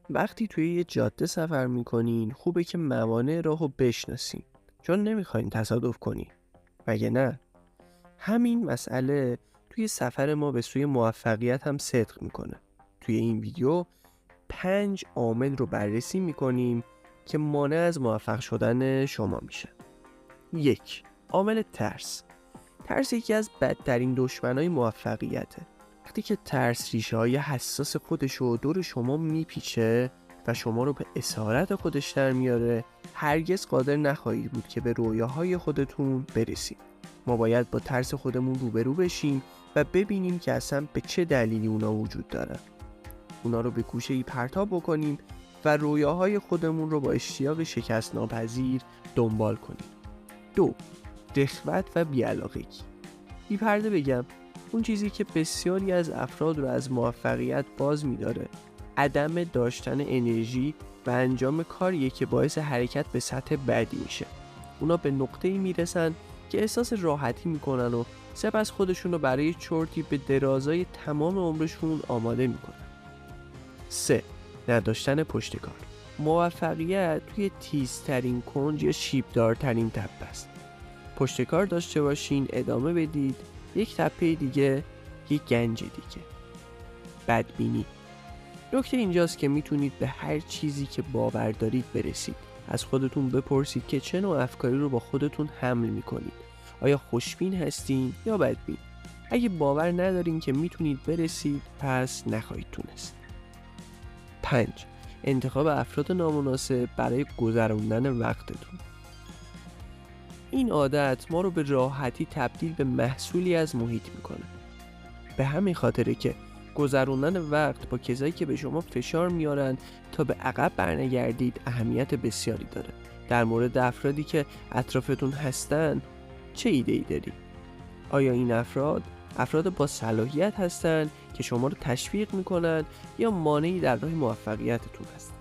وقتی توی یه جاده سفر میکنین خوبه که موانع راهو بشناسین، چون نمیخواین تصادف کنین. مگه نه؟ همین مسئله توی سفر ما به سوی موفقیت هم صدق میکنه. توی این ویدیو 5 عامل رو بررسی میکنیم که مانع از موفق شدن شما میشه. 1. عامل ترس. ترس یکی از بدترین دشمنای موفقیته. وقتی که ترس ریشه های حساس خودشو دور شما میپیچه و شما رو به اسارت خودش در میاره، هرگز قادر نخواهید بود که به رویاهای خودتون برسید. ما باید با ترس خودمون روبرو بشیم و ببینیم که اصلا به چه دلیلی اونا وجود دارن. اونا رو به گوشه‌ای پرتاب بکنیم و رویاهای خودمون رو با اشتیاق شکست ناپذیر دنبال کنیم. 2. رغبت و بی‌علاقگی. بی پرده بگم، اون چیزی که بسیاری از افراد رو از موفقیت باز می‌داره عدم داشتن انرژی و انجام کاریه که باعث حرکت به سطح بعدی میشه. اونا به نقطه‌ای میرسن که احساس راحتی میکنن و سپس خودشون رو برای چرتی به درازای تمام عمرشون آماده میکنن. 3. نداشتن پشتکار. موفقیت توی تیزترین کنج یا شیبدارترین تپه است. پشتکار داشته باشین، ادامه بدید، یک تپه دیگه، یک گنج دیگه. بدبینی. نکته اینجاست که میتونید به هر چیزی که باور دارید برسید. از خودتون بپرسید که چه نوع افکاری رو با خودتون حمل میکنید. آیا خوشبین هستین یا بدبین؟ اگه باور ندارین که میتونید برسید، پس نخواهید تونست. 5. انتخاب افراد نامناسب برای گذراندن وقتتون. این عادت ما رو به راحتی تبدیل به محصولی از محیط میکنه. به همین خاطره که گذروندن وقت با کسایی که به شما فشار میارن تا به عقب برنگردید اهمیت بسیاری داره. در مورد افرادی که اطرافتون هستن چه ایده‌ای دارید؟ آیا این افراد با صلاحیت هستن که شما رو تشویق میکنن یا مانعی در راه موفقیتتون هستن؟